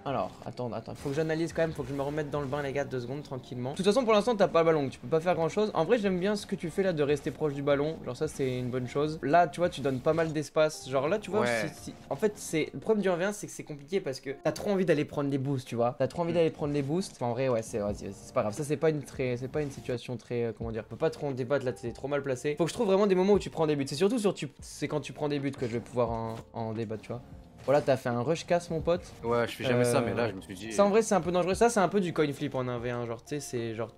Alors, attends, faut que j'analyse quand même, faut que je me remette dans le bain les gars, 2 secondes tranquillement. De toute façon pour l'instant t'as pas le ballon, donc tu peux pas faire grand chose. En vrai j'aime bien ce que tu fais là de rester proche du ballon, genre ça c'est une bonne chose. Là tu vois tu donnes pas mal d'espace, genre là tu vois Ouais. en fait c'est le problème du 1v1 c'est que c'est compliqué parce que t'as trop envie d'aller prendre des boosts tu vois. T'as trop envie d'aller prendre les boosts, enfin en vrai ouais c'est pas grave, ça c'est pas une situation très comment dire, on peut pas trop en débattre là, t'es trop mal placé. Faut que je trouve vraiment des moments où tu prends des buts, c'est surtout c'est quand tu prends des buts que je vais pouvoir en débattre tu vois. Voilà, t'as fait un rush casse mon pote. Ouais, je fais jamais ça, mais là, je me suis dit. Ça en vrai c'est un peu dangereux, ça c'est un peu du coin flip en 1v1, genre tu sais c'est genre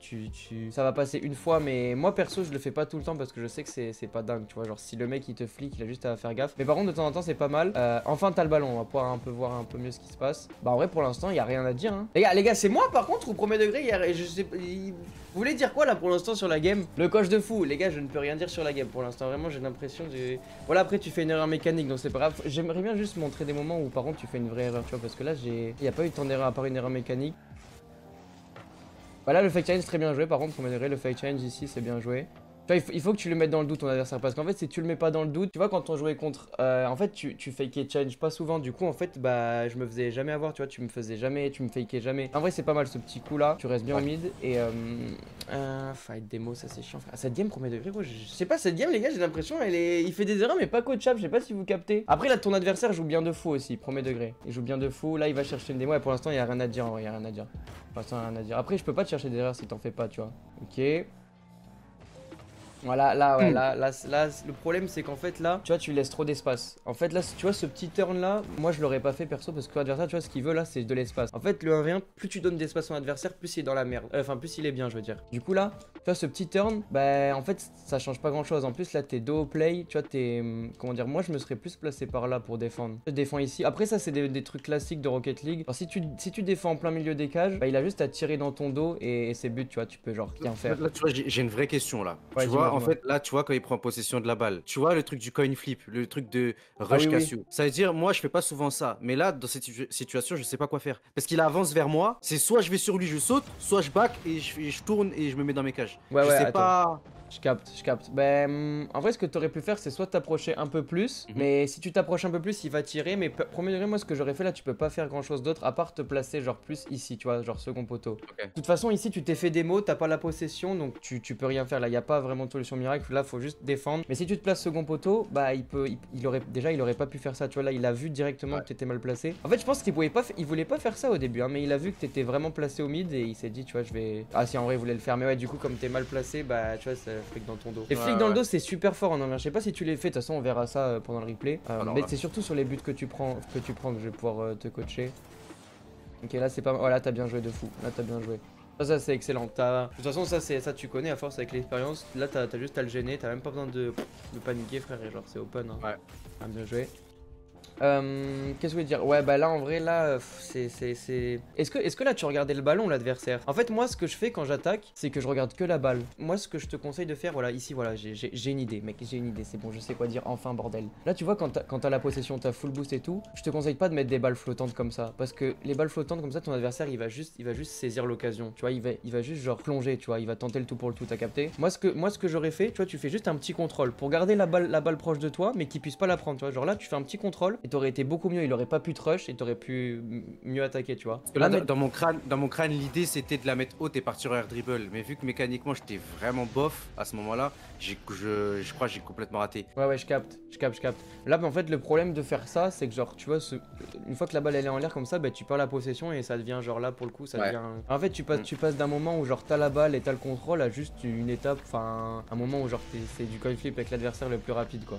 ça va passer une fois mais moi perso je le fais pas tout le temps parce que je sais que c'est pas dingue tu vois, genre si le mec il te flic il a juste à faire gaffe. Mais par contre de temps en temps c'est pas mal, enfin t'as le ballon, on va pouvoir un peu voir un peu mieux ce qui se passe. Bah en vrai pour l'instant y a rien à dire hein. Les gars c'est moi par contre au premier degré je sais vous voulez dire quoi là pour l'instant sur la game? Le coach de fou, les gars je ne peux rien dire sur la game pour l'instant, vraiment j'ai l'impression de... Voilà après tu fais une erreur mécanique donc c'est pas grave, j'aimerais bien juste montrer des moments où par contre tu fais une vraie erreur tu vois parce que là il y a pas eu tant d'erreurs à part une erreur mécanique. Voilà le fake challenge très bien joué par contre premier degré, le fake challenge ici c'est bien joué. Tu vois, il faut que tu le mettes dans le doute ton adversaire parce qu'en fait si tu le mets pas dans le doute, tu vois quand on jouait contre, en fait tu fakais challenge pas souvent du coup en fait bah je me faisais jamais avoir tu vois, tu me fakais jamais. En vrai c'est pas mal ce petit coup là, tu restes bien au mid et fight démo ça c'est chiant frère. Cette game premier degré gros, je sais pas cette game les gars j'ai l'impression il fait des erreurs mais pas coachable, je sais pas si vous captez. Après là ton adversaire joue bien de fou aussi, premier degré, il joue bien de fou, là il va chercher une démo et pour l'instant il y a rien à dire en vrai, il y a rien à dire. Pour l'instant il y a rien à dire. Après je peux pas te chercher des erreurs si t'en fais pas tu vois. Ok. Voilà, là, ouais, là, le problème c'est qu'en fait là, tu vois, tu laisses trop d'espace. En fait là, tu vois, ce petit turn là, moi je l'aurais pas fait perso parce que l'adversaire, tu vois, ce qu'il veut là, c'est de l'espace. En fait, le 1v1, plus tu donnes d'espace à ton adversaire, plus il est dans la merde. Enfin, plus il est bien, je veux dire. Du coup là, tu vois, ce petit turn, bah en fait, ça change pas grand chose. En plus, là, t'es dos au play, tu vois, comment dire, moi je me serais plus placé par là pour défendre. Je défends ici. Après, ça, c'est des trucs classiques de Rocket League. Alors, si tu défends en plein milieu des cages, bah il a juste à tirer dans ton dos et c'est but, tu vois, tu peux genre rien faire. Là, tu vois, j'ai une vraie question là. Ouais, Tu vois, en dis-moi. fait, là, tu vois, quand il prend possession de la balle, tu vois le truc du coin flip, le truc de Ah oui, rush oui. Cassio. Ça veut dire, moi, je fais pas souvent ça. Mais là, dans cette situation, je sais pas quoi faire. Parce qu'il avance vers moi, c'est soit je vais sur lui, je saute, soit je back et je tourne et je me mets dans mes cages. Ouais, Je ouais, sais attends. pas. Je capte. Ben, en vrai, ce que t'aurais pu faire, c'est soit t'approcher un peu plus. Mhm. Mais si tu t'approches un peu plus, il va tirer. Mais premier degré, moi, ce que j'aurais fait là, tu peux pas faire grand chose d'autre à part te placer, genre plus ici, tu vois, genre second poteau. Ok. De toute façon, ici, tu t'es fait démo, t'as pas la possession, donc tu peux rien faire. Là, y a pas vraiment de solution miracle. Là, faut juste défendre. Mais si tu te places second poteau, bah, il aurait pas pu faire ça. Tu vois, là, il a vu directement Ouais. que t'étais mal placé. En fait, je pense qu'il voulait pas faire ça au début, hein, mais il a vu que t'étais vraiment placé au mid et il s'est dit, tu vois, je vais. Ah, si en vrai, il voulait le faire. Mais ouais, du coup, comme t'es mal placé, bah, tu vois, ça fric dans ton dos. Les flics dans le dos, c'est super fort en 1v1. Je sais pas si tu les fais, de toute façon, on verra ça pendant le replay. Mais c'est surtout sur les buts que tu prends que je vais pouvoir te coacher. Ok, là, c'est pas mal. Voilà, t'as bien joué de fou. Là, t'as bien joué. Ça c'est excellent. De toute façon, ça tu connais à force avec l'expérience. Là, t'as juste à le gêner. T'as même pas besoin de paniquer, frère. Et genre, c'est open. Hein. Ouais. Ah, bien joué. Qu'est-ce que je voulais dire? Ouais, bah là en vrai, là, Est-ce que là tu regardais le ballon, l'adversaire? En fait, moi, ce que je fais quand j'attaque, c'est que je regarde que la balle. Moi, ce que je te conseille de faire, voilà, ici, voilà, j'ai une idée, mec, j'ai une idée, c'est bon, je sais quoi dire, enfin, bordel. Là, tu vois, quand t'as la possession, t'as full boost et tout, je te conseille pas de mettre des balles flottantes comme ça. Parce que les balles flottantes comme ça, ton adversaire, il va juste saisir l'occasion. Tu vois, il va juste, genre, plonger, tu vois, il va tenter le tout pour le tout, t'as capté? Moi, ce que j'aurais fait, tu vois, tu fais juste un petit contrôle pour garder la balle proche de toi, mais qu'il puisse pas la prendre, tu vois. Genre là, tu fais un petit contrôle et t'aurais été beaucoup mieux. Il aurait pas pu te rush et t'aurais pu mieux attaquer, tu vois. Parce que là, dans mon crâne, l'idée c'était de la mettre haute et partir air dribble. Mais vu que mécaniquement j'étais vraiment bof à ce moment-là, je crois que j'ai complètement raté. Ouais, je capte. Là, en fait, le problème de faire ça, c'est que genre, tu vois, une fois que la balle elle est en l'air comme ça, bah tu perds la possession et ça devient genre là pour le coup, ça devient. En fait, tu passes d'un moment où genre t'as la balle et t'as le contrôle à juste une étape, enfin, un moment où genre c'est du coin flip avec l'adversaire le plus rapide, quoi.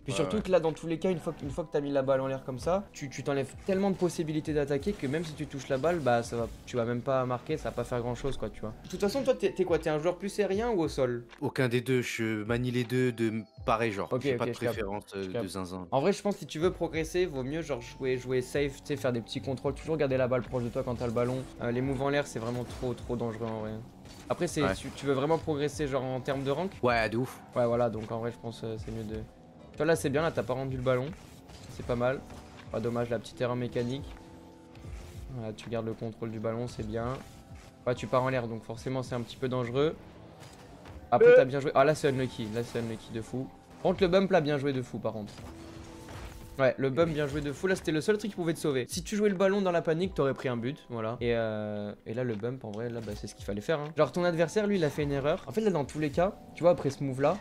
Puis surtout que là, dans tous les cas, une fois que t'as mis la balle en l'air comme ça, tu t'enlèves tellement de possibilités d'attaquer que même si tu touches la balle, bah tu vas même pas marquer, ça va pas faire grand chose, quoi, tu vois. De toute façon, toi, t'es quoi? T'es un joueur plus aérien ou au sol? Aucun des deux, je manie les deux de pareil, genre. J'ai pas de préférence de zinzin. En vrai, je pense que si tu veux progresser, vaut mieux genre jouer safe, tu sais, faire des petits contrôles, toujours garder la balle proche de toi quand t'as le ballon. Les moves en l'air, c'est vraiment trop dangereux en vrai. Après, tu veux vraiment progresser genre en termes de rank? Ouais, de ouf. Ouais, voilà, donc en vrai, je pense c'est mieux de. Toi là c'est bien, là t'as pas rendu le ballon, c'est pas mal. Pas dommage, la petite erreur mécanique. Voilà, tu gardes le contrôle du ballon, c'est bien. Ouais, tu pars en l'air, donc forcément c'est un petit peu dangereux. Après t'as bien joué. Ah là c'est unlucky de fou. Par contre le bump là, bien joué de fou par contre. Ouais, le bump bien joué de fou. Là, c'était le seul truc qui pouvait te sauver. Si tu jouais le ballon dans la panique, t'aurais pris un but. Voilà. Et là, le bump, en vrai, là, bah, c'est ce qu'il fallait faire. Hein. Genre, ton adversaire, lui, il a fait une erreur. En fait, là, dans tous les cas, tu vois, après ce move-là,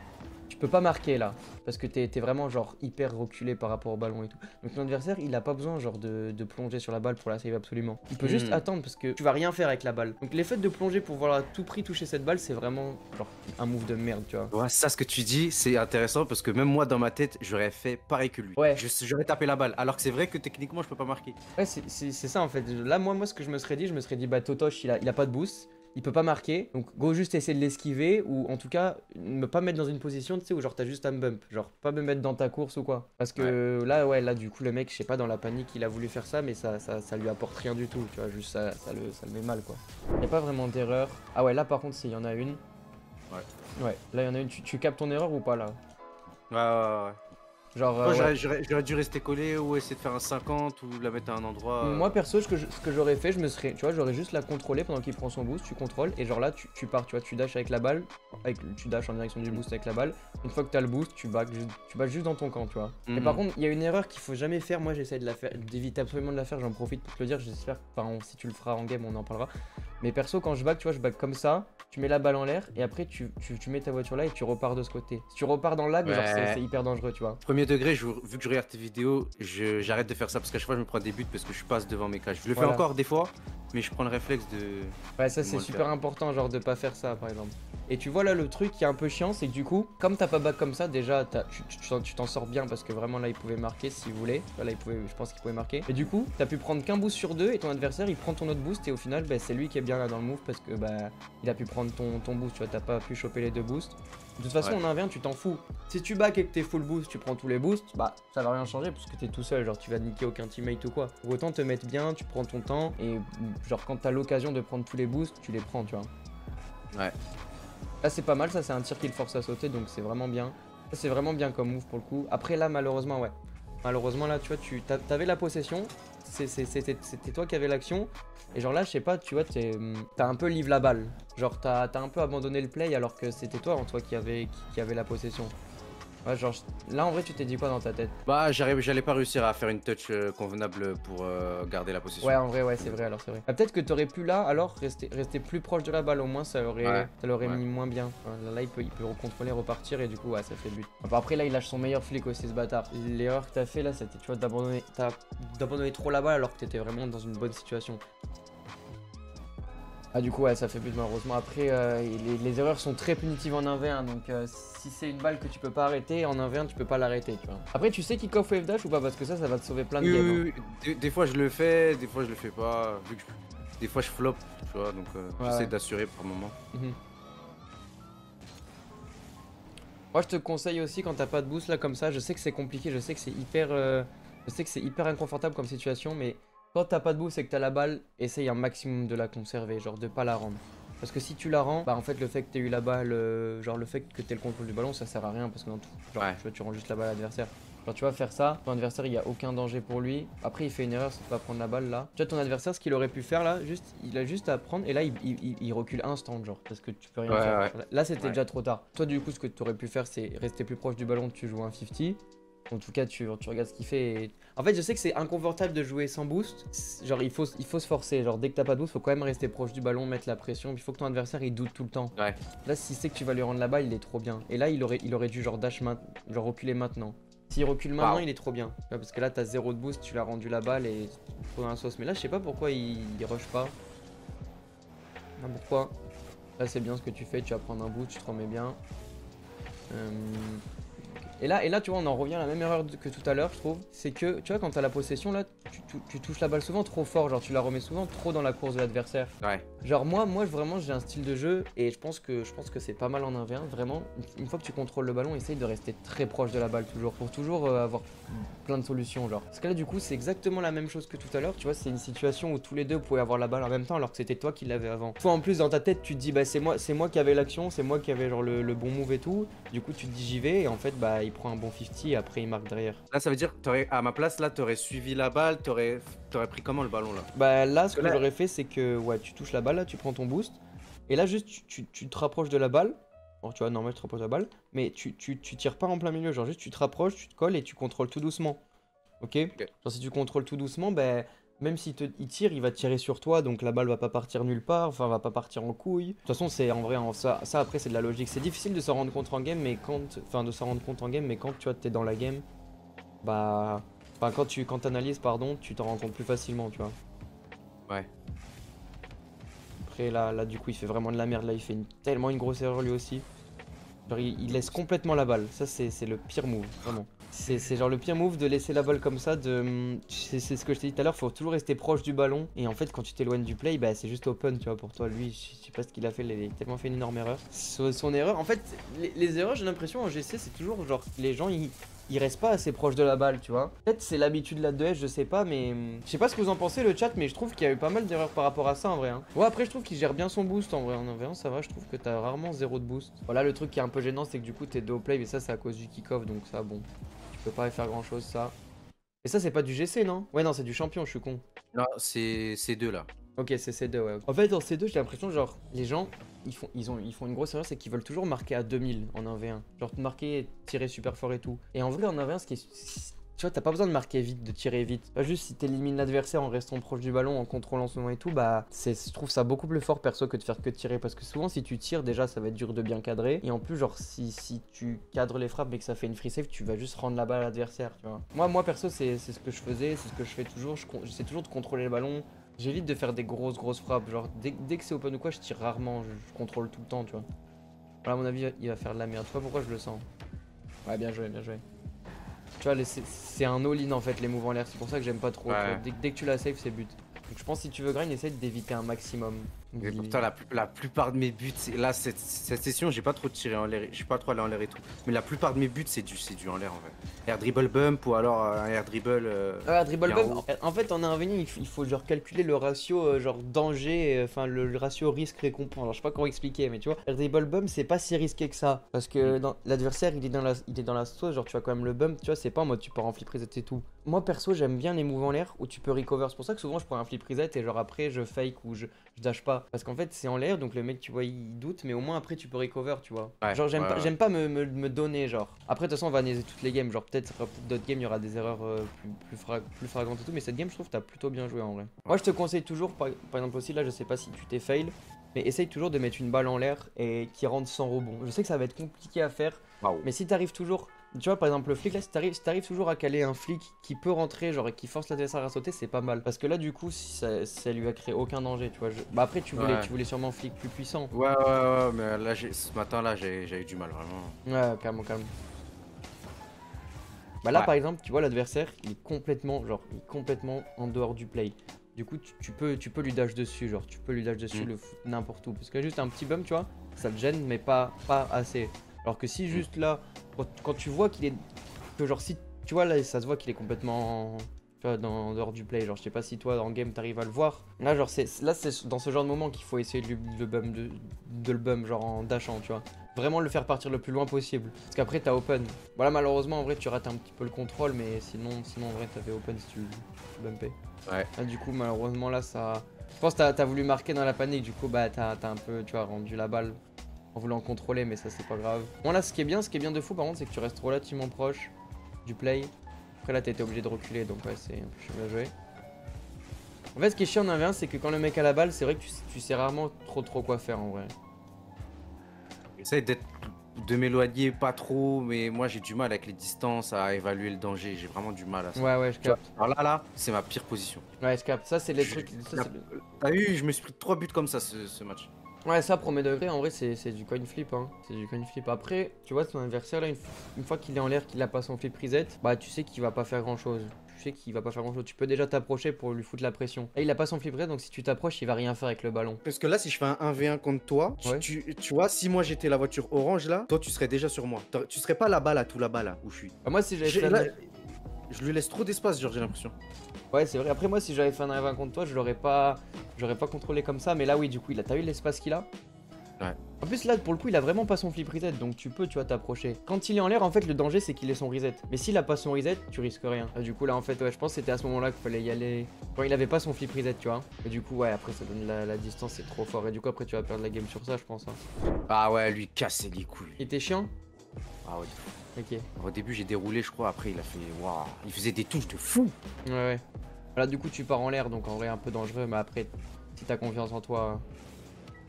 tu peux pas marquer là. Parce que t'es vraiment, genre, hyper reculé par rapport au ballon et tout. Donc, ton adversaire, il a pas besoin, genre, de plonger sur la balle pour la save absolument. Il peut juste attendre parce que tu vas rien faire avec la balle. Donc, l'effet de plonger pour voir à tout prix toucher cette balle, c'est vraiment, genre, un move de merde, tu vois. Ouais, ça, ce que tu dis, c'est intéressant parce que même moi, dans ma tête, j'aurais fait pareil que lui. Ouais. J'aurais tapé la balle. Alors que c'est vrai que techniquement, je peux pas marquer. Ouais, c'est ça en fait. Là, moi, ce que je me serais dit, bah, Totosh, il a pas de boost. Il peut pas marquer, donc go juste essayer de l'esquiver ou en tout cas ne pas mettre dans une position tu sais où genre t'as juste un bump, genre pas me mettre dans ta course ou quoi. Parce que là du coup le mec je sais pas dans la panique il a voulu faire ça mais ça lui apporte rien du tout, tu vois, juste ça le met mal quoi. Y a pas vraiment d'erreur. Ah ouais là par contre s'il y en a une. Ouais, là il y en a une, tu captes ton erreur ou pas là? Ouais. Genre Moi, j'aurais dû rester collé ou essayer de faire un 50 ou la mettre à un endroit. Moi perso ce que j'aurais fait, tu vois, j'aurais juste la contrôlé pendant qu'il prend son boost, tu contrôles et genre là tu pars, tu vois, tu dashes avec la balle, tu dashes en direction du boost avec la balle. Une fois que t'as le boost, tu back juste dans ton camp, tu vois. Mais par contre, il y a une erreur qu'il faut jamais faire, moi j'essaie de la faire, d'éviter absolument de la faire, j'en profite pour te le dire, j'espère, enfin si tu le feras en game on en parlera. Mais perso quand je back, tu vois, je back comme ça, tu mets la balle en l'air et après tu mets ta voiture là et tu repars de ce côté. Si tu repars dans le lag, genre c'est hyper dangereux, tu vois. Premier degré, vu que je regarde tes vidéos, j'arrête de faire ça parce qu'à chaque fois je me prends des buts parce que je passe devant mes cages. Je le fais encore des fois, mais je prends le réflexe de. Ouais, ça c'est super important, genre de pas faire ça par exemple. Et tu vois là le truc qui est un peu chiant, c'est que du coup, comme t'as pas back comme ça, déjà tu t'en sors bien parce que vraiment là il pouvait marquer s'il voulait. Là je pense qu'il pouvait marquer. Et du coup, t'as pu prendre qu'un boost sur deux et ton adversaire il prend ton autre boost et au final bah, c'est lui qui est bien là dans le move parce que bah il a pu prendre ton boost, tu vois, t'as pas pu choper les deux boosts. De toute façon, en 1v1, tu t'en fous. Si tu back et que t'es full boost, tu prends tous les boosts, bah ça va rien changer parce que t'es tout seul, genre tu vas niquer aucun teammate ou quoi. Pour autant te mettre bien, tu prends ton temps et genre quand t'as l'occasion de prendre tous les boosts, tu les prends, tu vois. Ouais. Là c'est pas mal, ça c'est un tir qui le force à sauter donc c'est vraiment bien. Ça c'est vraiment bien comme move pour le coup. Après là malheureusement ouais. Malheureusement là tu vois, t'avais la possession, c'était toi qui avais l'action. Et genre là je sais pas, tu vois, t'as un peu live la balle. Genre t'as un peu abandonné le play alors que c'était toi en toi qui avait la possession. Ouais genre là en vrai tu t'es dit quoi dans ta tête? Bah j'allais pas réussir à faire une touch convenable pour garder la possession. Ouais en vrai ouais c'est vrai alors c'est vrai. Bah, peut-être que t'aurais pu là alors rester plus proche de la balle au moins ça l'aurait mis moins bien. Là il peut recontrôler, repartir et du coup ouais ça fait but. Enfin, après là il lâche son meilleur flic aussi ce bâtard. L'erreur que t'as fait là c'était tu vois d'abandonner trop la balle alors que t'étais vraiment dans une bonne situation. Ah du coup ouais ça fait but malheureusement. Après les erreurs sont très punitives en 1v1 donc si c'est une balle que tu peux pas arrêter en 1v1 tu peux pas l'arrêter tu vois. Après tu sais kick off wave dash ou pas parce que ça va te sauver plein de games. Oui. Des fois je le fais, des fois je le fais pas. Des fois je flop tu vois donc j'essaie d'assurer par moment. Moi je te conseille aussi quand t'as pas de boost là comme ça, je sais que c'est compliqué, je sais que c'est hyper inconfortable comme situation mais quand t'as pas de boost et que t'as la balle, essaye un maximum de la conserver, genre de pas la rendre. Parce que si tu la rends, bah en fait le fait que t'aies eu la balle, genre le fait que t'aies le contrôle du ballon, ça sert à rien parce que dans tout, genre tu vois, tu rends juste la balle à l'adversaire. Genre tu vas faire ça, ton adversaire il y a aucun danger pour lui. Après il fait une erreur, c'est de pas prendre la balle là. Tu vois ton adversaire ce qu'il aurait pu faire là, il a juste à prendre et là il recule instant genre parce que tu peux rien faire. Là c'était déjà trop tard. Toi du coup ce que tu aurais pu faire c'est rester plus proche du ballon, tu joues un 50. En tout cas, tu regardes ce qu'il fait. Et... En fait, je sais que c'est inconfortable de jouer sans boost. Genre, il faut se forcer. Genre, dès que t'as pas de boost, faut quand même rester proche du ballon, mettre la pression. Il faut que ton adversaire il doute tout le temps. Ouais. Là, s'il sait que tu vas lui rendre la balle, il est trop bien. Et là, il aurait dû genre genre reculer maintenant. S'il recule maintenant, il est trop bien. Ouais, parce que là, t'as 0 de boost, tu l'as rendu la balle et trop dans la sauce. Mais là, je sais pas pourquoi il rush pas. Non, pourquoi? Là, c'est bien ce que tu fais. Tu vas prendre un boost, tu te remets bien. Et là, tu vois, on en revient à la même erreur que tout à l'heure, je trouve. C'est que, tu vois, quand t'as la possession, là, tu touches la balle souvent trop fort. Genre, tu la remets souvent trop dans la course de l'adversaire. Ouais. Genre, moi vraiment, j'ai un style de jeu et je pense que c'est pas mal en 1v1. Vraiment, une fois que tu contrôles le ballon, essaye de rester très proche de la balle toujours. Pour toujours avoir plein de solutions, genre. Parce que là, du coup, c'est exactement la même chose que tout à l'heure. Tu vois, c'est une situation où tous les deux pouvaient avoir la balle en même temps alors que c'était toi qui l'avais avant. Toi, en plus, dans ta tête, tu te dis, bah, c'est moi qui avais l'action, c'est moi qui avais genre le bon move et tout. Du coup, tu te dis, j'y vais et en fait, bah, il prend un bon 50 et après, il marque derrière. Là, ça veut dire que à ma place, là, t'aurais suivi la balle, t'aurais pris comment le ballon là? Bah, là, ce que j'aurais fait, c'est que, ouais, tu touches la balle, là, tu prends ton boost. Et là, juste, tu te rapproches de la balle. Alors, tu vois, normalement, tu te rapproches de la balle. Mais tu tires pas en plein milieu. Genre, juste, tu te rapproches, tu te colles et tu contrôles tout doucement. Ok? Genre si tu contrôles tout doucement, ben même il tire, il va tirer sur toi, donc la balle va pas partir nulle part, enfin va pas partir en couille. De toute façon, c'est en vrai, ça après c'est de la logique. C'est difficile de s'en rendre compte en game, mais enfin de s'en rendre compte en game, mais quand tu vois t'es dans la game, bah, enfin quand t'analyses, pardon, tu t'en rends compte plus facilement, tu vois. Ouais. Après là du coup il fait vraiment de la merde, là il fait tellement une grosse erreur lui aussi. Genre il laisse complètement la balle, ça c'est le pire move, vraiment. C'est genre le pire move de laisser la balle comme ça, c'est ce que je t'ai dit tout à l'heure, faut toujours rester proche du ballon. Et en fait quand tu t'éloignes du play, bah c'est juste open, tu vois, pour toi. Lui, je sais pas ce qu'il a fait, il a tellement fait une énorme erreur. Son erreur, en fait, les erreurs j'ai l'impression en GC c'est toujours genre les gens ils restent pas assez proches de la balle, tu vois. Peut-être c'est l'habitude là de S, je sais pas, mais je sais pas ce que vous en pensez le chat, mais je trouve qu'il y a eu pas mal d'erreurs par rapport à ça en vrai. Hein. Ouais, après je trouve qu'il gère bien son boost en vrai. En 1v1 ça va, je trouve que t'as rarement zéro de boost. Voilà, le truc qui est un peu gênant, c'est que du coup t'es 2 au play, mais ça c'est à cause du kick-off, donc ça bon. Tu peux pas y faire grand chose ça. Et ça c'est pas du GC non? Ouais non c'est du champion, je suis con. Non, c'est ces deux là. Ok c'est C2 ouais. En fait dans C2 j'ai l'impression genre les gens ils font une grosse erreur, c'est qu'ils veulent toujours marquer à 2000 en 1v1. Genre marquer et tirer super fort et tout. Et en vrai en 1v1 ce qui est... Tu vois, t'as pas besoin de marquer vite, de tirer vite. Pas juste si t'élimines l'adversaire en restant proche du ballon, en contrôlant son nom et tout, bah je trouve ça beaucoup plus fort perso que de faire que tirer. Parce que souvent si tu tires déjà ça va être dur de bien cadrer. Et en plus genre si tu cadres les frappes mais que ça fait une free save, tu vas juste rendre la balle à l'adversaire, tu vois. Moi perso c'est ce que je faisais, c'est ce que je fais toujours. J'essaie toujours de contrôler le ballon. J'évite de faire des grosses frappes. Genre dès que c'est open ou quoi je tire rarement, je contrôle tout le temps, tu vois. Voilà, à mon avis il va faire de la merde. Je sais pas pourquoi je le sens. Ouais bien joué, bien joué. Tu vois, c'est un all-in en fait les moves en l'air, c'est pour ça que j'aime pas trop. Ouais. Dès que tu la save, c'est but. Donc je pense que si tu veux grind, essaye d'éviter un maximum. Mais pourtant, la plupart de mes buts, là, cette session, j'ai pas trop tiré en l'air, je suis pas trop allé en l'air et tout. Mais la plupart de mes buts, c'est du en l'air en fait. Air dribble bump ou alors un air dribble. Dribble bump, en fait en revenu, il faut genre calculer le ratio genre danger, enfin le ratio risque-récompense. Alors je sais pas comment expliquer, mais tu vois, air dribble bump, c'est pas si risqué que ça. Parce que l'adversaire, il est dans la sauce, genre tu vois quand même le bump, tu vois, c'est pas en mode tu pars en flip reset et tout. Moi perso, j'aime bien les moves en l'air où tu peux recover. C'est pour ça que souvent je prends un flip reset et genre après je fake ou je dash pas. Parce qu'en fait c'est en l'air donc le mec tu vois il doute mais au moins après tu peux recover tu vois. Ouais, Genre j'aime pas me donner genre. Après de toute façon on va analyser toutes les games genre peut-être d'autres games il y aura des erreurs plus flagrantes et tout mais cette game je trouve que t'as plutôt bien joué en vrai. Moi je te conseille toujours par exemple aussi là je sais pas si tu t'es fail mais essaye toujours de mettre une balle en l'air et qui rentre sans rebond. Je sais que ça va être compliqué à faire mais si t'arrives toujours. Tu vois par exemple le flic là si t'arrives toujours à caler un flic qui peut rentrer genre et qui force l'adversaire à sauter c'est pas mal. Parce que là du coup ça lui a créé aucun danger tu vois. Bah après tu voulais sûrement un flic plus puissant. Ouais mais là ce matin là j'ai eu du mal vraiment. Ouais calme. Bah là par exemple tu vois l'adversaire il est complètement en dehors du play. Du coup tu peux lui dash dessus genre tu peux lui dash dessus le foot n'importe où. Parce que juste un petit bump tu vois ça te gêne mais pas assez. Alors que si juste là, quand tu vois qu'il est... Que genre si... Tu vois là, ça se voit qu'il est complètement... Tu vois, en dehors du play. Genre je sais pas si toi, en game, t'arrives à le voir. Là, genre c'est dans ce genre de moment qu'il faut essayer de le bump, genre en dashant, tu vois. Vraiment le faire partir le plus loin possible. Parce qu'après, t'as open. Voilà, malheureusement, en vrai, tu rates un petit peu le contrôle. Mais sinon en vrai, t'avais open si tu bumpais. Ouais. Là, du coup, malheureusement, là, ça... Je pense que t'as voulu marquer dans la panique. Du coup, bah, t'as un peu, tu vois, rendu la balle en voulant contrôler, mais ça c'est pas grave. Bon là ce qui est bien de fou par contre c'est que tu restes relativement proche du play. Après là t'as été obligé de reculer donc ouais c'est un peu bien joué. En fait ce qui est chiant en 1v1 c'est que quand le mec a la balle c'est vrai que tu sais rarement trop quoi faire en vrai. J'essaie de m'éloigner pas trop mais moi j'ai du mal avec les distances à évaluer le danger. J'ai vraiment du mal à ça. Ouais je capte. Alors là c'est ma pire position. Ouais je capte. Ça c'est les trucs... T'as vu je me suis pris 3 buts comme ça ce match. Ouais ça premier degré en vrai c'est du coin flip hein. C'est du coin flip. Après tu vois ton adversaire là une fois qu'il est en l'air qu'il a pas son flip reset, bah tu sais qu'il va pas faire grand chose. Tu peux déjà t'approcher pour lui foutre la pression. Là il a pas son flip reset donc si tu t'approches il va rien faire avec le ballon. Parce que là si je fais un 1v1 contre toi, ouais. tu vois si moi j'étais la voiture orange là, toi tu serais déjà sur moi. Tu serais pas là-bas là tout là-bas là où je suis. Bah, moi si j'avais je lui laisse trop d'espace genre j'ai l'impression. Ouais c'est vrai, après moi si j'avais fait un 1v1 contre toi je l'aurais pas contrôlé comme ça mais là oui du coup t'as vu l'espace qu'il a. Ouais. En plus là pour le coup il a vraiment pas son flip reset donc tu peux t'approcher. Quand il est en l'air en fait le danger c'est qu'il ait son reset. Mais s'il a pas son reset tu risques rien. Du coup là en fait ouais je pense que c'était à ce moment là qu'il fallait y aller. Quand il avait pas son flip reset tu vois. Et du coup ouais après ça donne la distance c'est trop fort. Et du coup après tu vas perdre la game sur ça je pense hein. Ah ouais lui casser les couilles. Il était chiant? Ah ouais. Ok. Au début j'ai déroulé je crois, après il a fait waouh, il faisait des touches de fou. Ouais, ouais. Là, du coup, tu pars en l'air, donc en vrai, un peu dangereux, mais après, si t'as confiance en toi,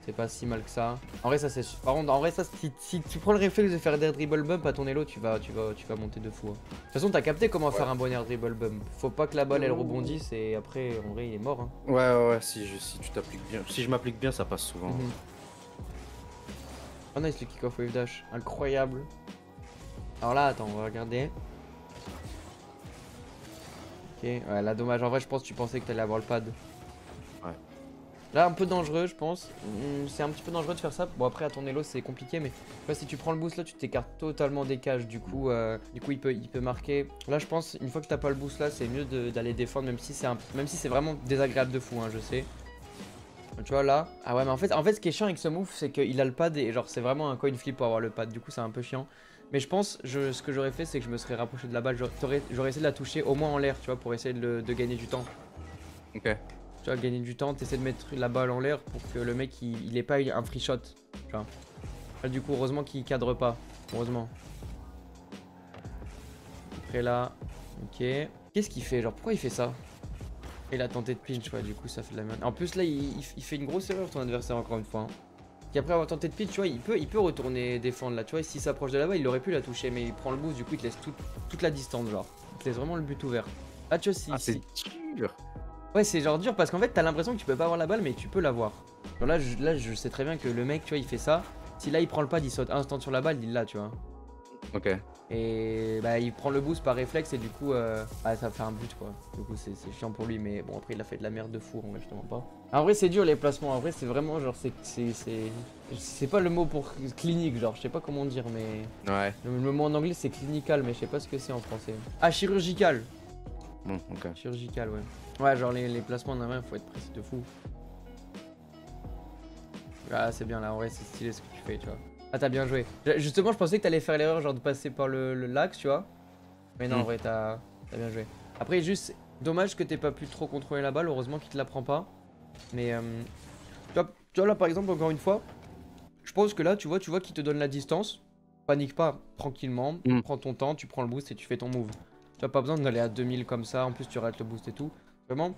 c'est pas si mal que ça. En vrai, ça, c'est. Par contre, en vrai, ça, si tu prends le réflexe de faire des dribble bump à ton elo, tu vas monter de fou. Hein. De toute façon, t'as capté comment faire un bon air dribble bump. Faut pas que la balle, elle rebondisse, et après, en vrai, il est mort. Hein. Ouais, si tu t'appliques bien. Si je m'applique bien, ça passe souvent. Oh, nice, le kick-off wave dash. Incroyable. Alors là, attends, on va regarder. Ok, ouais, là, dommage. En vrai, je pense que tu pensais que t'allais avoir le pad. Ouais. Là, un peu dangereux, je pense. C'est un petit peu dangereux de faire ça. Bon, après, à ton elo, c'est compliqué, mais si tu prends le boost là, tu t'écartes totalement des cages. Du coup, il peut marquer. Là, je pense, une fois que t'as pas le boost là, c'est mieux d'aller défendre, même si c'est vraiment désagréable de fou, hein, je sais. Tu vois là. Ah ouais, mais en fait, ce qui est chiant avec ce move, c'est qu'il a le pad et genre, c'est vraiment un coin flip pour avoir le pad. Du coup, c'est un peu chiant. Mais je pense, ce que j'aurais fait, c'est que je me serais rapproché de la balle. J'aurais essayé de la toucher au moins en l'air, tu vois, pour essayer de gagner du temps. Ok. Tu vois, gagner du temps, t'essaies de mettre la balle en l'air pour que le mec il ait pas un free shot. Tu vois. Là, du coup, heureusement qu'il cadre pas. Heureusement. Après là, ok. Qu'est-ce qu'il fait? Genre, pourquoi il fait ça? Il a tenté de pinch, ouais, du coup, ça fait de la merde. En plus, là, il fait une grosse erreur, ton adversaire, encore une fois. Hein. Et après avoir tenté de pinch, tu vois, il peut retourner défendre là. Tu vois, s'il s'approche de là-bas, il aurait pu la toucher, mais il prend le boost, du coup, il te laisse toute la distance, genre. Il te laisse vraiment le but ouvert. Ah, tu vois, C'est dur. Ouais, c'est genre dur parce qu'en fait, t'as l'impression que tu peux pas avoir la balle, mais tu peux l'avoir. Genre là, je sais très bien que le mec, tu vois, il fait ça. Si là, il prend le pad, il saute instant sur la balle, il l'a, tu vois. Ok. Et bah, il prend le boost par réflexe et du coup, bah, ça fait un but, quoi. Du coup, c'est chiant pour lui, mais bon, après, il a fait de la merde de fou, en vrai, je te mens pas. En vrai, c'est dur les placements. En vrai, c'est vraiment genre, c'est pas le mot pour clinique, genre, je sais pas comment dire, mais. Ouais. Le mot en anglais, c'est clinical, mais je sais pas ce que c'est en français. Ah, chirurgical. Bon, ok. Chirurgical, ouais. Ouais, genre les placements en main, faut être précis de fou. Ah, c'est bien là, en vrai, c'est stylé ce que tu fais, tu vois. Ah, t'as bien joué. Justement, je pensais que t'allais faire l'erreur, genre de passer par le lac, tu vois. Mais non, en vrai, t'as bien joué. Après, juste, dommage que t'aies pas pu trop contrôler la balle, heureusement qu'il te la prend pas. Mais, tu vois, là, par exemple, encore une fois, je pense que là, tu vois qu'il te donne la distance. Panique pas, tranquillement, prends ton temps, tu prends le boost et tu fais ton move. Tu as pas besoin d'aller à 2000 comme ça, en plus tu rates le boost et tout. Vraiment.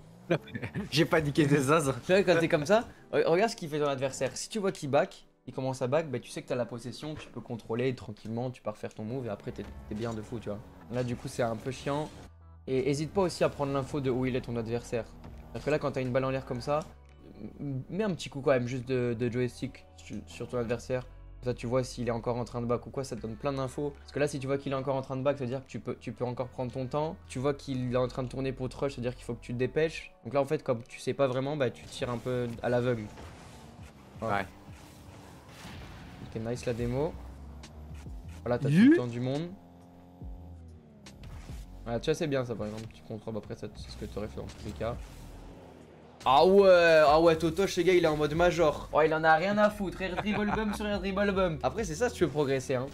J'ai paniqué des as. Tu vois, quand t'es comme ça, regarde ce qu'il fait ton adversaire. Si tu vois qu'il back, il commence à back, bah, tu sais que t'as la possession, tu peux contrôler tranquillement, tu pars faire ton move et après t'es bien de fou, tu vois. Là, du coup, c'est un peu chiant. Et hésite pas aussi à prendre l'info de où il est ton adversaire. Parce que là, quand t'as une balle en l'air comme ça, mets un petit coup quand même juste de joystick sur ton adversaire. Ça, tu vois s'il est encore en train de back ou quoi, ça te donne plein d'infos. Parce que là, si tu vois qu'il est encore en train de back, ça veut dire que tu peux encore prendre ton temps. Tu vois qu'il est en train de tourner pour te rush, ça veut dire qu'il faut que tu te dépêches. Donc là, en fait, comme tu sais pas vraiment, bah tu tires un peu à l'aveugle. Ouais. Ok, nice la démo. Voilà, t'as tout le temps du monde. Voilà, tu vois, c'est bien ça par exemple. Tu contrôles, après, ça, c'est ce que tu aurais fait dans tous les cas. Ah ouais, Totoche, ce gars, il est en mode major. Oh, il en a rien à foutre. Air dribble bump sur air dribble bump. Après, c'est ça si tu veux progresser, hein.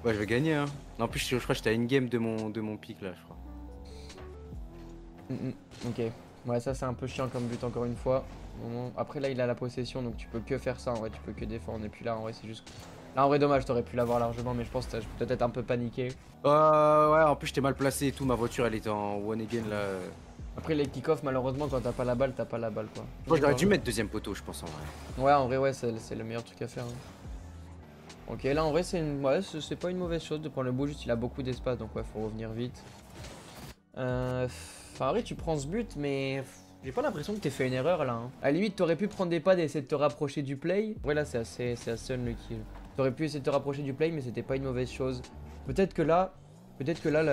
Ouais, je vais gagner, hein. En plus, je crois que j'étais à une game de mon pic là, je crois. Ok. Ouais, ça, c'est un peu chiant comme but, encore une fois. Après, là, il a la possession, donc tu peux que faire ça. En vrai, tu peux que défendre. Et puis là, en vrai, c'est juste. Là, en vrai, dommage, t'aurais pu l'avoir largement, mais je pense que t'as peut-être un peu paniqué. Ouais, en plus, j'étais mal placé et tout. Ma voiture, elle était en one again là. Après, les kick-off, malheureusement, quand t'as pas la balle, quoi. Moi, j'aurais dû mettre deuxième poteau, je pense en vrai. Ouais, en vrai, ouais, c'est le meilleur truc à faire. Hein. Ok, là, en vrai, c'est pas une mauvaise chose de prendre le bout, juste il a beaucoup d'espace, donc ouais, faut revenir vite. Enfin, en vrai, tu prends ce but, mais j'ai pas l'impression que t'aies fait une erreur là. Hein. À la limite, t'aurais pu prendre des pads et essayer de te rapprocher du play. Ouais, là, c'est assez le kill. T'aurais pu essayer de te rapprocher du play, mais c'était pas une mauvaise chose. Peut-être que là,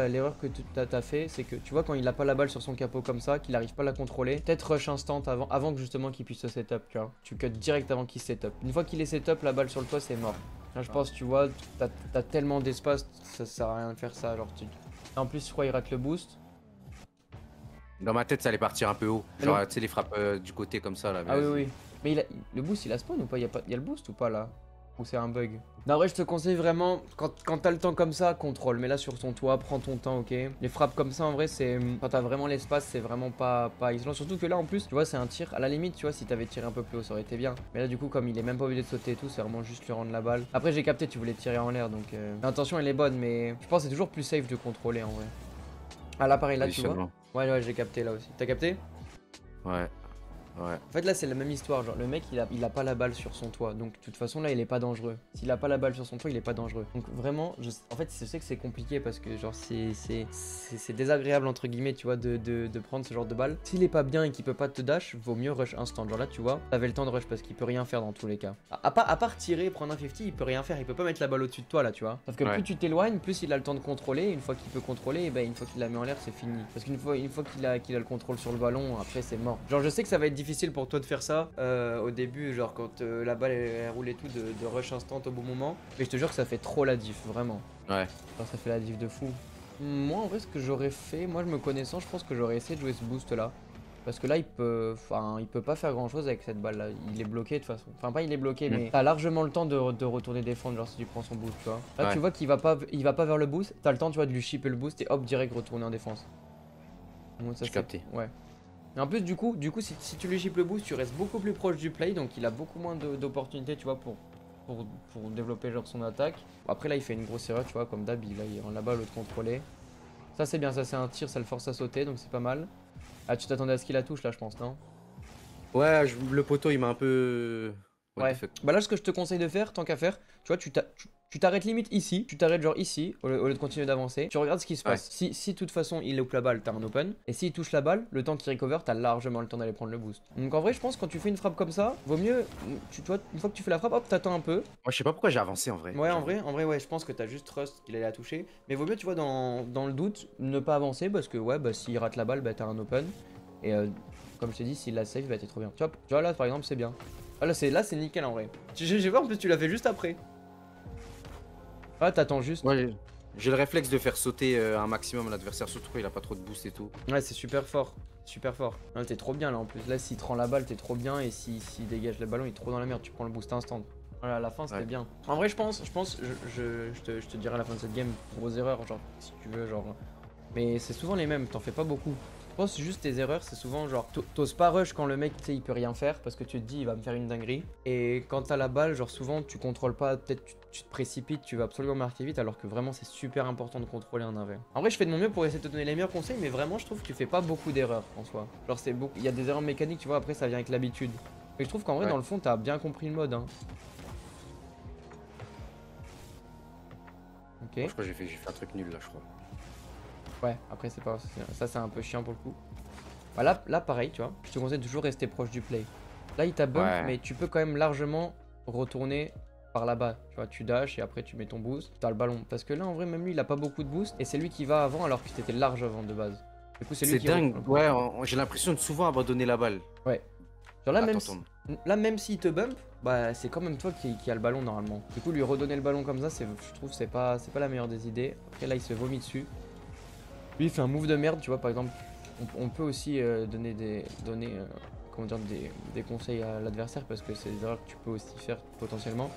l'erreur que t'as fait, c'est que tu vois, quand il a pas la balle sur son capot comme ça, qu'il arrive pas à la contrôler, peut-être rush instant avant que justement qu'il puisse se setup, tu vois. Tu cut direct avant qu'il setup. Une fois qu'il est setup, la balle sur le toit, c'est mort. Là, je pense, tu vois, t'as tellement d'espace, ça sert à rien de faire ça. Genre, en plus, je crois qu'il rate le boost. Dans ma tête, ça allait partir un peu haut. Genre, tu sais, les frappes du côté comme ça là. Ah oui, oui. Mais le boost, il a spawn ou pas? Il y a le boost ou pas là? Ou c'est un bug? Non, en vrai, je te conseille vraiment, quand t'as le temps comme ça, contrôle. Mais là, sur ton toit, prends ton temps, ok? Les frappes comme ça, en vrai, c'est. Quand t'as vraiment l'espace, c'est vraiment pas excellent. Surtout que là, en plus, tu vois, c'est un tir. À la limite, tu vois, si t'avais tiré un peu plus haut, ça aurait été bien. Mais là, du coup, comme il est même pas obligé de sauter et tout, c'est vraiment juste lui rendre la balle. Après, j'ai capté, tu voulais tirer en l'air, donc. L'intention, elle est bonne, mais je pense que c'est toujours plus safe de contrôler en vrai. Ah, là, pareil, là, tu vois? Ouais, j'ai capté là aussi. T'as capté? Ouais. Ouais. En fait là c'est la même histoire, genre le mec il a pas la balle sur son toit, donc de toute façon là il est pas dangereux. S'il a pas la balle sur son toit il est pas dangereux. Donc vraiment, en fait je sais que c'est compliqué parce que genre c'est désagréable entre guillemets tu vois de prendre ce genre de balle. S'il est pas bien et qu'il peut pas te dash, vaut mieux rush instant. Genre là tu vois, t'avais le temps de rush parce qu'il peut rien faire dans tous les cas. À part tirer, prendre un 50, il peut rien faire, il peut pas mettre la balle au-dessus de toi là tu vois. Sauf que plus tu t'éloignes, plus il a le temps de contrôler, et une fois qu'il peut contrôler, et ben une fois qu'il la met en l'air c'est fini. Parce qu'une fois qu'il a le contrôle sur le ballon, après c'est mort. Genre je sais que ça va être difficile pour toi de faire ça au début, genre quand la balle elle roule et tout, de rush instant au bon moment. Mais je te jure que ça fait trop la diff, vraiment. Ouais. Genre ça fait la diff de fou. Moi en vrai ce que j'aurais fait, moi je me connaissant, je pense que j'aurais essayé de jouer ce boost là. Parce que là il peut pas faire grand chose avec cette balle là, il est bloqué de toute façon. Enfin pas il est bloqué mais t'as largement le temps de retourner défendre genre si tu prends son boost tu vois. Là tu vois qu'il va pas vers le boost, t'as le temps tu vois de lui shipper le boost et hop direct retourner en défense. Bon, ça j'ai capté. Ouais. Et en plus du coup si tu lui shippes le boost tu restes beaucoup plus proche du play donc il a beaucoup moins d'opportunités tu vois pour développer genre son attaque. Après là il fait une grosse erreur tu vois comme d'hab il rend la balle l'autre contrôlé. Ça c'est bien, ça c'est un tir, ça le force à sauter donc c'est pas mal. Ah tu t'attendais à ce qu'il la touche là je pense non? Ouais le poteau il m'a un peu... Ouais. Bah là ce que je te conseille de faire tant qu'à faire, tu vois tu t'arrêtes limite ici, tu t'arrêtes genre ici au lieu de continuer d'avancer. Tu regardes ce qui se passe. Si de toute façon il loupe la balle, t'as un open. Et s'il touche la balle, le temps qu'il recover, t'as largement le temps d'aller prendre le boost. Donc en vrai je pense quand tu fais une frappe comme ça, vaut mieux, tu vois, une fois que tu fais la frappe, hop t'attends un peu. Moi je sais pas pourquoi j'ai avancé en vrai. Ouais en vrai ouais je pense que t'as juste trust qu'il allait la toucher. Mais vaut mieux tu vois dans le doute ne pas avancer parce que ouais bah s'il rate la balle bah t'as un open. Et comme je t'ai dit s'il la save bah t'es trop bien. Tu vois là par exemple c'est bien. Ah là c'est nickel en vrai. J'ai vu en plus tu l'as fait juste après. Ah t'attends juste. Ouais, j'ai le réflexe de faire sauter un maximum l'adversaire, surtout quand il a pas trop de boost et tout. Ouais c'est super fort. Super fort. T'es trop bien là en plus. Là s'il te rend la balle t'es trop bien et s'il dégage le ballon il est trop dans la merde. Tu prends le boost instant. Voilà à la fin c'était bien. En vrai je pense je te dirai à la fin de cette game vos erreurs genre si tu veux genre. Mais c'est souvent les mêmes, t'en fais pas beaucoup. Je pense juste tes erreurs, c'est souvent genre t'oses pas rush quand le mec tu sais il peut rien faire parce que tu te dis il va me faire une dinguerie. Et quand t'as la balle, genre souvent tu contrôles pas, peut-être tu te précipites, tu vas absolument marquer vite alors que vraiment c'est super important de contrôler un 1v1. En vrai je fais de mon mieux pour essayer de te donner les meilleurs conseils mais vraiment je trouve que tu fais pas beaucoup d'erreurs en soi. Genre c'est beaucoup, il y a des erreurs mécaniques tu vois après ça vient avec l'habitude. Mais je trouve qu'en vrai dans le fond t'as bien compris le mode hein. Ok. Moi, je crois que j'ai fait un truc nul là je crois. Ouais, après c'est pas ça c'est un peu chiant pour le coup. Bah là pareil, tu vois, je te conseille de toujours rester proche du play. Là il t'a bump mais tu peux quand même largement retourner par là-bas. Tu vois, tu dash et après tu mets ton boost, t'as le ballon. Parce que là en vrai même lui il a pas beaucoup de boost et c'est lui qui va avant alors que t'étais large avant de base. Du coup c'est lui qui... C'est dingue, ouais, j'ai l'impression de souvent abandonner la balle. Ouais. Genre là même s'il te bump, bah c'est quand même toi qui a le ballon normalement. Du coup lui redonner le ballon comme ça, je trouve c'est pas la meilleure des idées. Après là il se vomit dessus. Lui il fait un move de merde, tu vois, par exemple, on peut aussi donner des conseils à l'adversaire parce que c'est des erreurs que tu peux aussi faire potentiellement.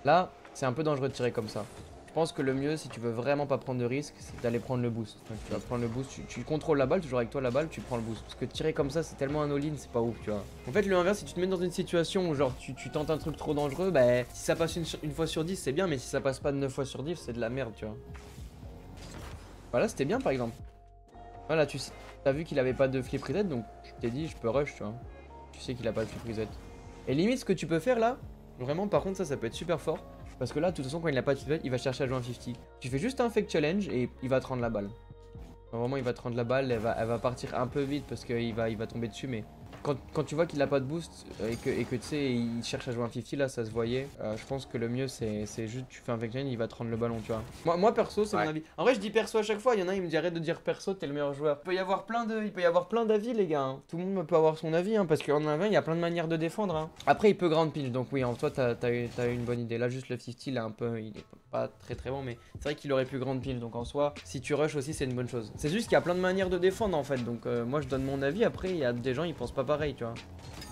Là, c'est un peu dangereux de tirer comme ça. Je pense que le mieux, si tu veux vraiment pas prendre de risque, c'est d'aller prendre le boost. Donc, tu vas prendre le boost, tu contrôles la balle, toujours avec toi la balle, tu prends le boost. Parce que tirer comme ça, c'est tellement un all-in, c'est pas ouf, tu vois. En fait, le inverse, si tu te mets dans une situation où genre tu tentes un truc trop dangereux, bah si ça passe une fois sur 10, c'est bien, mais si ça passe pas de 9 fois sur 10, c'est de la merde, tu vois. Voilà, c'était bien par exemple. Voilà, tu as vu qu'il avait pas de flip reset, donc je t'ai dit, je peux rush, tu vois. Tu sais qu'il a pas de flip reset. Et limite, ce que tu peux faire là, vraiment, par contre, ça peut être super fort. Parce que là, de toute façon, quand il a pas de flip reset, il va chercher à jouer un 50. Tu fais juste un fake challenge et il va te rendre la balle. Donc, vraiment, il va te rendre la balle, elle va partir un peu vite parce qu'il va tomber dessus, mais. Quand tu vois qu'il a pas de boost et que tu sais, il cherche à jouer un 50, là ça se voyait. Je pense que le mieux c'est juste tu fais un vector, il va te rendre le ballon, tu vois. Moi perso, c'est mon avis. En vrai, je dis perso à chaque fois. Il y en a, il me dit arrête de dire perso, t'es le meilleur joueur. Il peut y avoir plein d'avis, les gars. Hein. Tout le monde peut avoir son avis, hein, parce qu'en 1v1, il y a plein de manières de défendre. Hein. Après, il peut grand pinch, donc oui, en toi, t'as eu une bonne idée. Là, juste le 50, il est pas très bon, mais c'est vrai qu'il aurait pu grand pinch. Donc en soi, si tu rush aussi, c'est une bonne chose. C'est juste qu'il y a plein de manières de défendre en fait. Donc moi, je donne mon avis. Après, il y a des gens, ils pensent pas pareil, tu vois.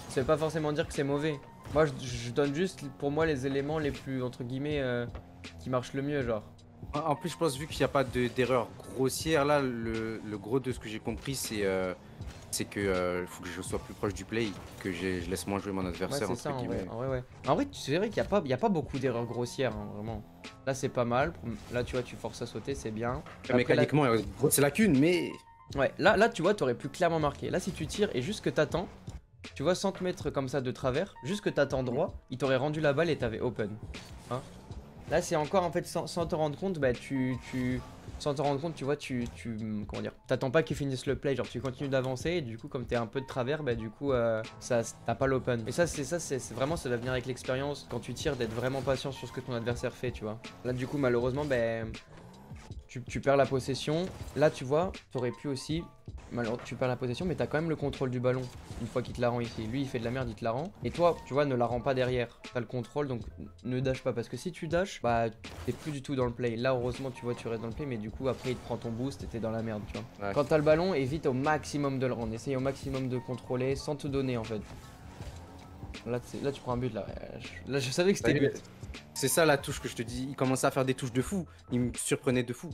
Ça veut pas forcément dire que c'est mauvais. Moi, je donne juste pour moi les éléments les plus, entre guillemets, qui marchent le mieux, genre. En plus, je pense, vu qu'il n'y a pas d'erreur grossière, là, le gros de ce que j'ai compris, c'est que faut que je sois plus proche du play, que je laisse moins jouer mon Ouais, adversaire, c'est ça, entre guillemets. en vrai, ouais. En vrai, c'est vrai qu'il y a pas beaucoup d'erreurs grossières, hein, vraiment. Là, c'est pas mal. Là, tu vois, tu forces à sauter, c'est bien. Après, Mécaniquement, il y a grosse lacune, mais... ouais, là, tu vois, t'aurais pu clairement marquer. Là, si tu tires et juste que t'attends, tu vois, 100 mètres comme ça de travers, juste que t'attends droit, il t'aurait rendu la balle et t'avais open. Hein. Là, c'est encore, en fait, sans te rendre compte, bah, sans te rendre compte, tu vois, comment dire, t'attends pas qu'il finisse le play, genre tu continues d'avancer et du coup, comme t'es un peu de travers, bah, du coup, t'as pas l'open. Et c'est vraiment, ça va venir avec l'expérience, quand tu tires, d'être vraiment patient sur ce que ton adversaire fait, tu vois. Là, du coup, malheureusement, bah, tu perds la possession. Là, tu vois, t'aurais pu aussi. Alors, tu perds la possession, mais t'as quand même le contrôle du ballon une fois qu'il te la rend ici. Lui, il fait de la merde, il te la rend. Et toi, tu vois, ne la rend pas derrière. T'as le contrôle, donc ne dash pas. Parce que si tu dash, bah, t'es plus du tout dans le play. Là, heureusement, tu vois, tu restes dans le play, mais du coup, après, il te prend ton boost et t'es dans la merde, tu vois. Ouais. Quand t'as le ballon, évite au maximum de le rendre. Essaye au maximum de contrôler sans te donner, en fait. Là, tu prends un but, là. Là, je savais que c'était but. C'est ça la touche que je te dis. Il commençait à faire des touches de fou. Il me surprenait de fou.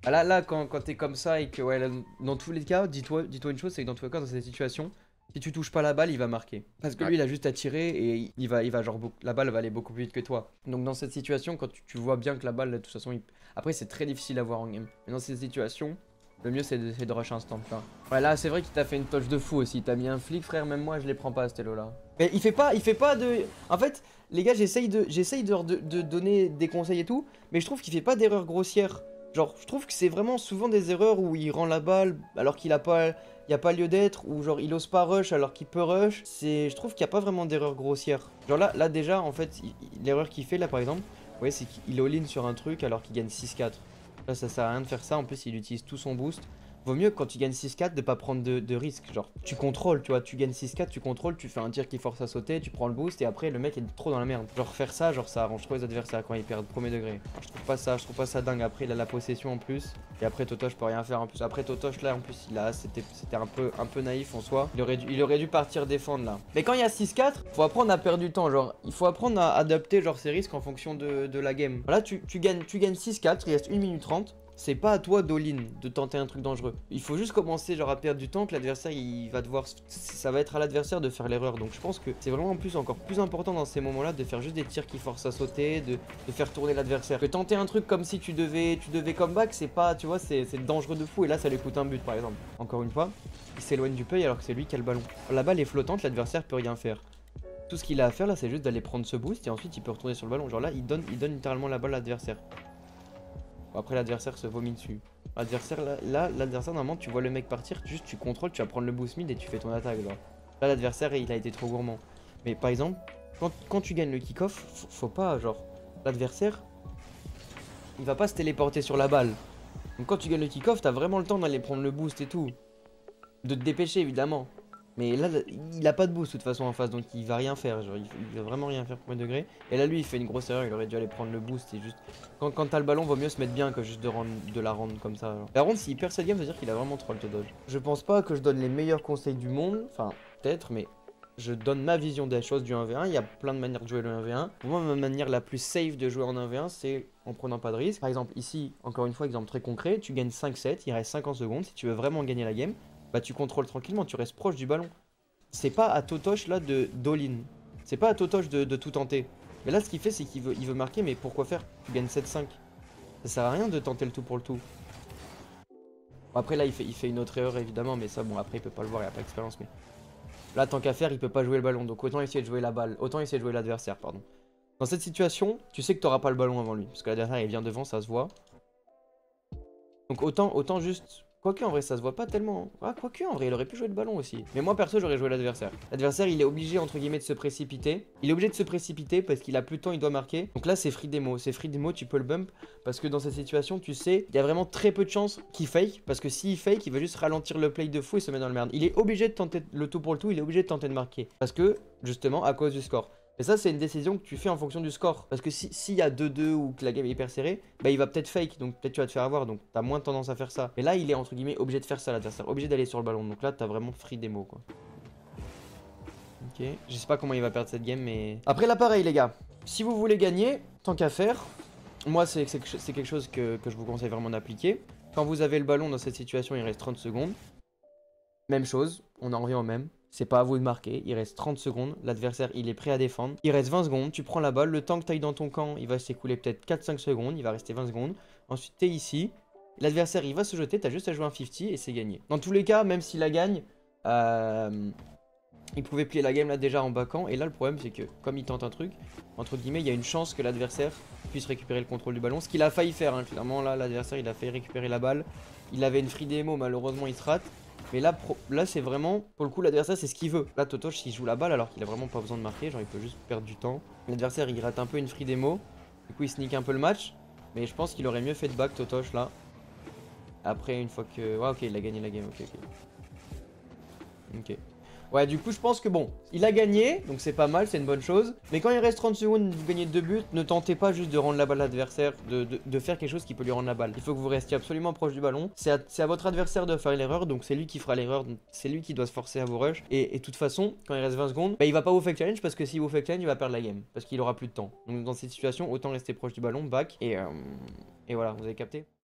Ah là, quand t'es comme ça et que, ouais, là, dans tous les cas, dis-toi une chose, c'est que dans tous les cas, dans cette situation, si tu touches pas la balle, il va marquer. Parce que lui, il a juste à tirer et il va genre, la balle va aller beaucoup plus vite que toi. Donc dans cette situation, quand tu vois bien que la balle, de toute façon, après, c'est très difficile à voir en game. Mais dans cette situation, le mieux, c'est de rush instant, là. Ouais, là, c'est vrai qu'il t'a fait une touche de fou aussi. T'as mis un flic, frère, même moi, je les prends pas à ce là. Mais il fait pas de... En fait, les gars, j'essaye de donner des conseils et tout, mais je trouve qu'il fait pas d'erreur grossière. Genre, je trouve que c'est vraiment souvent des erreurs où il rend la balle alors qu'il a pas, y a pas lieu d'être, ou genre il ose pas rush alors qu'il peut rush. Je trouve qu'il y a pas vraiment d'erreur grossière. Genre là déjà, en fait, l'erreur qu'il fait là par exemple, vous voyez, c'est qu'il all-in sur un truc alors qu'il gagne 6-4. Là, ça sert à rien de faire ça. En plus, il utilise tout son boost. Vaut mieux quand tu gagnes 6-4 de pas prendre de risques. Genre, tu contrôles, tu vois, tu gagnes 6-4, tu contrôles, tu fais un tir qui force à sauter, tu prends le boost et après le mec est trop dans la merde. Genre, faire ça, genre, ça arrange trop les adversaires quand ils perdent premier degré. Alors, je trouve pas ça dingue. Après, il a la possession en plus. Et après, Totosh peut rien faire en plus. Après, Totosh là, en plus, c'était un peu naïf en soi. Il aurait dû partir défendre là. Mais quand il y a 6-4, faut apprendre à perdre du temps. Genre, il faut apprendre à adapter genre ses risques en fonction de la game. Là, tu gagnes 6-4, il reste 1 minute 30. C'est pas à toi d'all-in, de tenter un truc dangereux. Il faut juste commencer genre à perdre du temps que l'adversaire il va devoir... Ça va être à l'adversaire de faire l'erreur. Donc je pense que c'est vraiment en plus encore plus important dans ces moments-là de faire juste des tirs qui forcent à sauter, de faire tourner l'adversaire. Que tenter un truc comme si tu devais comeback, c'est pas, tu vois, c'est dangereux de fou. Et là ça lui coûte un but par exemple. Encore une fois, il s'éloigne du play alors que c'est lui qui a le ballon. La balle est flottante, l'adversaire peut rien faire. Tout ce qu'il a à faire là, c'est juste d'aller prendre ce boost et ensuite il peut retourner sur le ballon. Genre là, il donne littéralement la balle à l'adversaire. Après l'adversaire se vomit dessus. L'adversaire l'adversaire normalement tu vois le mec partir, juste tu contrôles, tu vas prendre le boost mid et tu fais ton attaque genre. Là l'adversaire il a été trop gourmand. Mais par exemple, quand tu gagnes le kick-off, faut pas genre l'adversaire il va pas se téléporter sur la balle. Donc quand tu gagnes le kick-off, t'as vraiment le temps d'aller prendre le boost et tout. De te dépêcher évidemment. Mais là, il a pas de boost de toute façon en face, donc il va rien faire. Genre, il va vraiment rien faire premier degré. Et là, lui, il fait une grosse erreur. Il aurait dû aller prendre le boost. Et juste, quand t'as le ballon, vaut mieux se mettre bien que juste de la rendre comme ça. Genre. La rendre, s'il perd cette game, ça veut dire qu'il a vraiment troll te dodge. Je pense pas que je donne les meilleurs conseils du monde. Enfin, peut-être, mais je donne ma vision des choses du 1v1. Il y a plein de manières de jouer le 1v1. Pour moi, ma manière la plus safe de jouer en 1v1, c'est en prenant pas de risque. Par exemple, ici, encore une fois, exemple très concret, tu gagnes 5-7, il reste 50 secondes. Si tu veux vraiment gagner la game, bah tu contrôles tranquillement, tu restes proche du ballon. C'est pas à Totosh là de d'all-in. C'est pas à Totosh de tout tenter. Mais là ce qu'il fait c'est qu'il veut marquer, mais pourquoi faire? Tu gagnes 7-5. Ça sert à rien de tenter le tout pour le tout. Bon, après là il fait une autre erreur évidemment, mais ça bon après il peut pas le voir, il a pas d'expérience. Mais là tant qu'à faire il peut pas jouer le ballon, donc autant essayer de jouer la balle, autant essayer de jouer l'adversaire, pardon. Dans cette situation, tu sais que t'auras pas le ballon avant lui, parce que l'adversaire il vient devant, ça se voit. Donc autant juste... Quoique en vrai ça se voit pas tellement. Ah quoique en vrai il aurait pu jouer le ballon aussi. Mais moi perso j'aurais joué l'adversaire. L'adversaire il est obligé entre guillemets de se précipiter. Il est obligé de se précipiter parce qu'il a plus de temps, il doit marquer. Donc là c'est free demo. C'est free demo, tu peux le bump. Parce que dans cette situation tu sais, il y a vraiment très peu de chances qu'il fake. Parce que s'il fake, il va juste ralentir le play de fou et se mettre dans le merde. Il est obligé de tenter le tout pour le tout, il est obligé de tenter de marquer. Parce que justement à cause du score. Et ça, c'est une décision que tu fais en fonction du score. Parce que s'il y a 2-2 ou que la game est hyper serrée, bah il va peut-être fake, donc peut-être tu vas te faire avoir, donc t'as moins tendance à faire ça. Mais là, il est entre guillemets obligé de faire ça, l'adversaire, obligé d'aller sur le ballon. Donc là, t'as vraiment free démo, quoi. Ok, je sais pas comment il va perdre cette game, mais... Après là, pareil, les gars. Si vous voulez gagner, tant qu'à faire, moi, c'est quelque chose que je vous conseille vraiment d'appliquer. Quand vous avez le ballon dans cette situation, il reste 30 secondes. Même chose, on en revient au même. C'est pas à vous de marquer, il reste 30 secondes, l'adversaire il est prêt à défendre. Il reste 20 secondes, tu prends la balle, le temps que tu ailles dans ton camp, il va s'écouler peut-être 4-5 secondes, il va rester 20 secondes. Ensuite t'es ici, l'adversaire il va se jeter, t'as juste à jouer un 50 et c'est gagné. Dans tous les cas, même s'il la gagne, il pouvait plier la game là déjà en bas camp. Et là le problème c'est que comme il tente un truc, entre guillemets, il y a une chance que l'adversaire puisse récupérer le contrôle du ballon. Ce qu'il a failli faire, hein. Finalement là l'adversaire il a failli récupérer la balle. Il avait une free démo, malheureusement il se rate. Mais là, c'est vraiment, pour le coup, l'adversaire, c'est ce qu'il veut. Là, Totosh, s'il joue la balle, alors qu'il a vraiment pas besoin de marquer, genre il peut juste perdre du temps. L'adversaire, il rate un peu une free démo. Du coup, il sneak un peu le match. Mais je pense qu'il aurait mieux fait de back, Totosh, là. Après, une fois que... Ouais, ok, il a gagné la game, ok. Ok. Ouais, du coup, je pense que bon, il a gagné, donc c'est pas mal, c'est une bonne chose. Mais quand il reste 30 secondes, vous gagnez 2 buts, ne tentez pas juste de rendre la balle à l'adversaire, de faire quelque chose qui peut lui rendre la balle. Il faut que vous restiez absolument proche du ballon. C'est à votre adversaire de faire l'erreur, donc c'est lui qui fera l'erreur, c'est lui qui doit se forcer à vous rush. Et de toute façon, quand il reste 20 secondes, bah, il va pas vous fake challenge parce que s'il vous fake challenge, il va perdre la game. Parce qu'il aura plus de temps. Donc dans cette situation, autant rester proche du ballon, back, et voilà, vous avez capté.